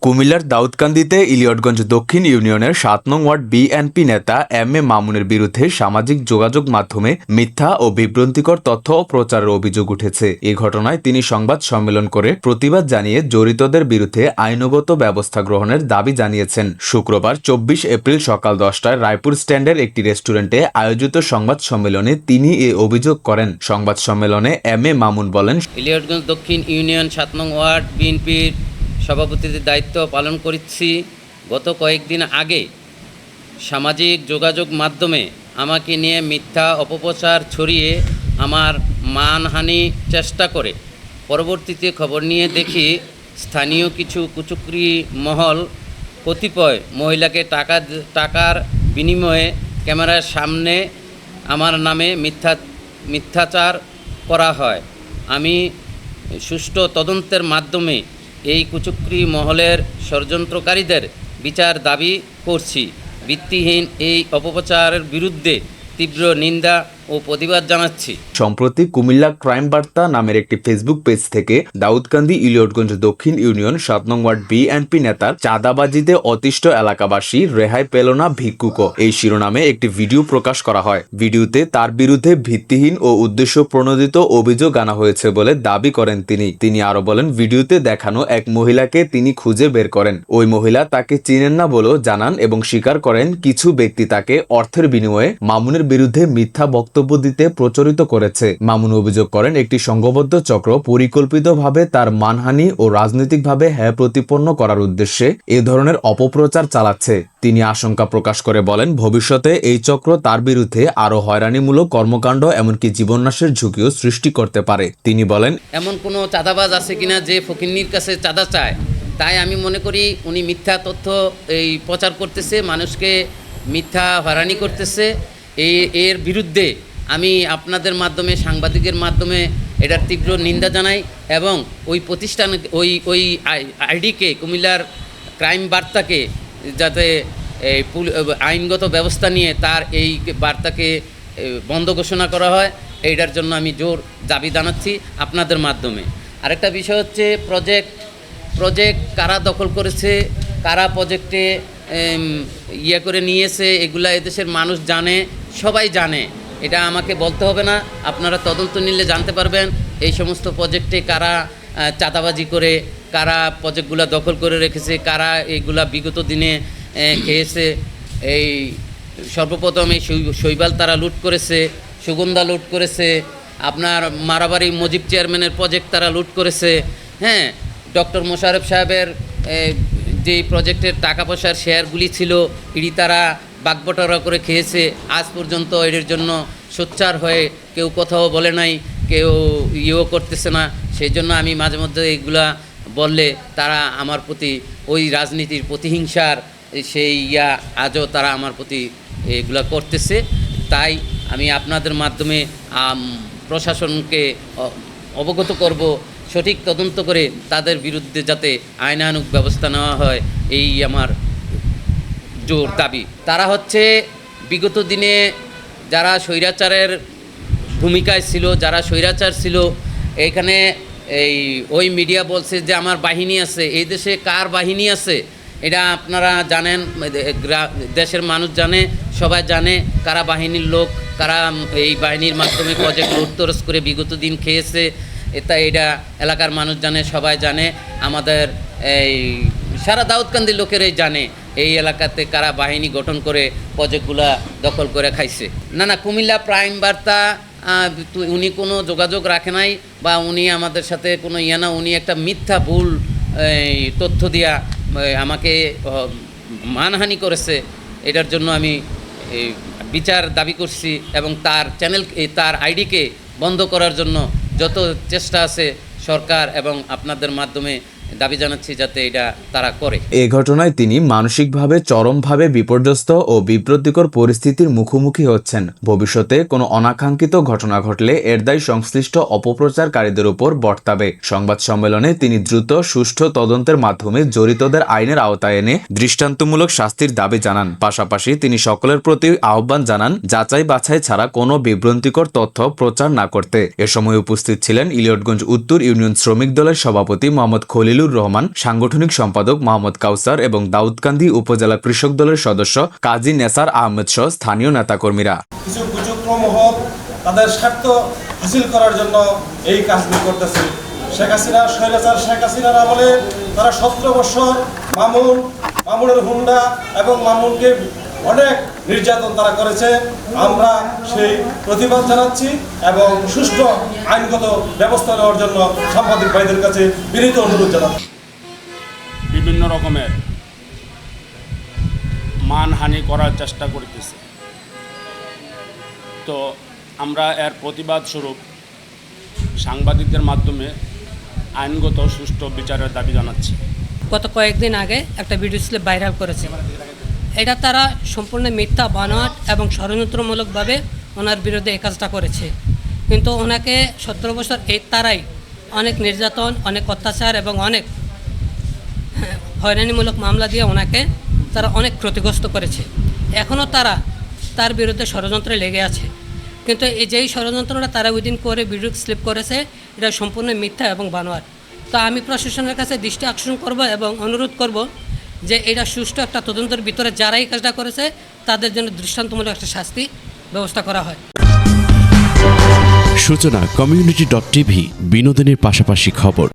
কুমিল্লার দাউদকান্দিতে ইলিয়টগঞ্জ দক্ষিণ ইউনিয়নের ৭ নং ওয়ার্ড বিএনপি নেতা এম এ মামুনের বিরুদ্ধে সামাজিক যোগাযোগ মাধ্যমে মিথ্যা ও বিভ্রান্তিকর তথ্য ও প্রচারের অভিযোগ উঠেছে। এ ঘটনায় তিনি সংবাদ সম্মেলন করে প্রতিবাদ জানিয়ে জড়িতদের বিরুদ্ধে আইনগত ব্যবস্থা গ্রহণের দাবি জানিয়েছেন। শুক্রবার ২৪ এপ্রিল সকাল ১০টায় রায়পুর স্ট্যান্ডের একটি রেস্টুরেন্টে আয়োজিত সংবাদ সম্মেলনে তিনি এ অভিযোগ করেন। সংবাদ সম্মেলনে এম এ মামুন বলেন, ইলিয়টগঞ্জ দক্ষিণ ইউনিয়ন ৭ নং ওয়ার্ড বিএনপির সভাপতির দায়িত্ব পালন করছি। গত কয়েকদিন আগে সামাজিক যোগাযোগ মাধ্যমে আমাকে নিয়ে মিথ্যা অপপ্রচার ছড়িয়ে আমার মানহানি চেষ্টা করে। পরবর্তীতে খবর নিয়ে দেখি স্থানীয় কিছু কুচক্রী মহল কতিপয় মহিলাকে টাকার বিনিময়ে ক্যামেরার সামনে আমার নামে মিথ্যাচার করা হয়। আমি সুষ্ঠু তদন্তের মাধ্যমে এই কুচক্রী মহলের ষড়যন্ত্রকারীদের বিচার দাবি করছি। ভিত্তিহীন এই অপপ্রচারের বিরুদ্ধে তীব্র নিন্দা ও প্রতিবাদ জানাচ্ছি। সম্প্রতি কুমিল্লা ক্রাইম বার্তা নামের একটি ফেসবুক পেজ থেকে দাউদকান্দি ইলিয়টগঞ্জ দক্ষিণ ইউনিয়ন ৭ নং ওয়ার্ড বিএনপি নেতার চাঁদাবাজিতে অতিষ্ঠ এলাকাবাসী রেহাই পেল না ভিক্ষুক এই শিরোনামে একটি ভিডিও প্রকাশ করা হয়। ভিডিওতে তার বিরুদ্ধে ভিত্তিহীন ও উদ্দেশ্য প্রণোদিত অভিযোগ আনা হয়েছে বলে দাবি করেন তিনি আরো বলেন, ভিডিওতে দেখানো এক মহিলাকে তিনি খুঁজে বের করেন। ওই মহিলা তাকে চিনেন না বলেও জানান এবং স্বীকার করেন কিছু ব্যক্তি তাকে অর্থের বিনিময়ে মামুনের বিরুদ্ধে মিথ্যা বক্তব্য দিতে প্রচলিত করেছে। মামুন অভিযোগ করেন একটি সংঘবদ্ধ চক্র পরিকল্পিতভাবে তার মানহানি ও রাজনৈতিকভাবে হ্যায় প্রতিপন্ন করার উদ্দেশ্যে এ ধরনের অপপ্রচার চালাচ্ছে। তিনি আশঙ্কা প্রকাশ করে বলেন, ভবিষ্যতে এই চক্র তার বিরুদ্ধে আরো হয়রানিমূলক কর্মকাণ্ড এমনকি জীবননাশের ঝুঁকিও সৃষ্টি করতে পারে। তিনি বলেন, এমন কোনো চাঁদাবাজ আছে কিনা যে ফকিন্নির কাছে চাঁদা চায়। তাই আমি মনে করি উনি মিথ্যা তথ্য এই প্রচার করতেছে, মানুষকে মিথ্যা হয়রানি করতেছে। এর বিরুদ্ধে আমি আপনাদের মাধ্যমে, সাংবাদিকের মাধ্যমে এটার তীব্র নিন্দা জানাই এবং ওই প্রতিষ্ঠান ওই আইডিকে, কুমিল্লার ক্রাইম বার্তাকে যাতে আইনগত ব্যবস্থা নিয়ে তার এই বার্তাকে বন্ধ ঘোষণা করা হয়, এইটার জন্য আমি জোর দাবি জানাচ্ছি আপনাদের মাধ্যমে। আরেকটা বিষয় হচ্ছে প্রজেক্ট কারা দখল করেছে, কারা প্রজেক্টে করে নিয়েছে, এগুলা এদেশের মানুষ জানে, সবাই জানে। এটা আমাকে বলতে হবে না, আপনারা তদন্ত নিলে জানতে পারবেন এই সমস্ত প্রজেক্টে কারা চাঁদাবাজি করে, কারা প্রজেক্টগুলো দখল করে রেখেছে, কারা এইগুলা বিগত দিনে খেয়েছে। এই সর্বপ্রথম এই শৈবাল তারা লুট করেছে, সুগন্ধা লুট করেছে, আপনার মারাবাড়ি মজিব চেয়ারম্যানের প্রজেক্ট তারা লুট করেছে। হ্যাঁ, ডক্টর মোশাররফ সাহেবের যেই প্রজেক্টের টাকা পয়সার শেয়ারগুলি ছিল এটি তারা বাগবটরা করে খেয়েছে। আজ পর্যন্ত এর জন্য সোচ্চার হয়ে কেউ কোথাও বলে নাই, কেউ করতেছে না। সেই জন্য আমি মাঝে মধ্যে এইগুলা বললে তারা আমার প্রতি ওই রাজনীতির প্রতিহিংসার সেই আজও তারা আমার প্রতি এগুলা করতেছে। তাই আমি আপনাদের মাধ্যমে প্রশাসনকে অবগত করব, সঠিক তদন্ত করে তাদের বিরুদ্ধে যাতে আইনানুগ ব্যবস্থা নেওয়া হয়, এই আমার জোর দাবি। তারা হচ্ছে বিগত দিনে যারা স্বৈরাচারের ভূমিকায় ছিল, যারা স্বৈরাচার ছিল, এখানে ওই মিডিয়া বলছে যে আমার বাহিনী আছে। এই দেশে কার বাহিনী আছে এটা আপনারা জানেন, দেশের মানুষ জানে, সবাই জানে কারা বাহিনীর লোক, কারা এই বাহিনীর মাধ্যমে প্রজেক্ট লুটতরাজ করে বিগত দিন খেয়েছে। এটা এলাকার মানুষ জানে, সবাই জানে, আমাদের এই সারা দাউদকান্দির লোকেরাই জানে এই এলাকাতে কারা বাহিনী গঠন করে প্রজেক্টগুলা দখল করে খাইছে। না, কুমিল্লা ক্রাইম বার্তা উনি কোনো যোগাযোগ রাখে নাই বা উনি আমাদের সাথে কোনো না, উনি একটা মিথ্যা ভুল তথ্য দিয়া আমাকে মানহানি করেছে। এটার জন্য আমি বিচার দাবি করছি এবং তার আইডিকে বন্ধ করার জন্য যত চেষ্টা আছে সরকার এবং আপনাদের মাধ্যমে দাবি জানাচ্ছি যাতে এটা তারা করে। এ ঘটনায় তিনি মানসিকভাবে চরমভাবে বিপর্যস্ত ও বিব্রতিকর পরিস্থিতির মুখোমুখি হচ্ছেন। ভবিষ্যতে কোনো অনাকাঙ্ক্ষিত ঘটনা ঘটলে এর দায় সংশ্লিষ্ট অপপ্রচারকারীদের উপর বর্তাবে। সংবাদ সম্মেলনে তিনি দ্রুত সুষ্ঠু তদন্তের মাধ্যমে জড়িতদের আইনের আওতায় এনে দৃষ্টান্তমূলক শাস্তির দাবি জানান। পাশাপাশি তিনি সকলের প্রতি আহ্বান জানান যাচাই বাছাই ছাড়া কোনো বিভ্রান্তিকর তথ্য প্রচার না করতে। এ সময় উপস্থিত ছিলেন ইলিয়টগঞ্জ উত্তর ইউনিয়ন শ্রমিক দলের সভাপতি মোহাম্মদ খলিল খলিলুর রহমান, সাংগঠনিক সম্পাদক মোহাম্মদ কাউসার এবং দাউদকান্দি উপজেলা কৃষক দলের সদস্য কাজী নেসার আহমেদ সহ স্থানীয় নেতাকর্মীরা। কিছু কুচক্রম হোক তাদের স্বার্থ হাসিল করার জন্য এই কাজগুলি করতেছে। স্বৈরাচার শেখ হাসিনার আমলে তারা 17 বছর মামুনের হুন্ডা এবং মামুনকে অনেক নির্যাতন তারা করেছে। আমরা সেই প্রতিবাদ জানাচ্ছি এবং সুষ্ঠু আইনগত ব্যবস্থা নেওয়ার জন্য সাংবাদিক ভাইদের কাছে বিনীত অনুরোধ জানাচ্ছি। বিভিন্ন রকমের মানহানি করার চেষ্টা করতেছে, তো আমরা এর প্রতিবাদ স্বরূপ সাংবাদিকদের মাধ্যমে আইনগত সুষ্ঠু বিচারের দাবি জানাচ্ছি। গত কয়েকদিন আগে একটা ভিডিও ক্লিপ ভাইরাল করেছে। এটা তারা সম্পূর্ণ মিথ্যা, বানোয়াট এবং ষড়যন্ত্রমূলকভাবে ওনার বিরুদ্ধে এই কাজটা করেছে। কিন্তু ওনাকে 17 বছর এই তারাই অনেক নির্যাতন, অনেক অত্যাচার এবং অনেক হয়রানিমূলক মামলা দিয়ে ওনাকে তারা অনেক ক্ষতিগ্রস্ত করেছে। এখনও তারা তার বিরুদ্ধে ষড়যন্ত্রে লেগে আছে। কিন্তু এই যেই ষড়যন্ত্রটা তারা ওই দিন করে ভিডিও ক্লিপ করেছে, এটা সম্পূর্ণ মিথ্যা এবং বানোয়াট। তো আমি প্রশাসনের কাছে দৃষ্টি আকর্ষণ করব এবং অনুরোধ করব যে এটা সুষ্ঠু একটা তদন্তের ভিতরে যারা এই কাজটা করেছে তাদের জন্য দৃষ্টান্তমূলক একটা শাস্তি ব্যবস্থা করা হয়। সূচনা community.tv, বিনোদনের পাশাপাশি খবর।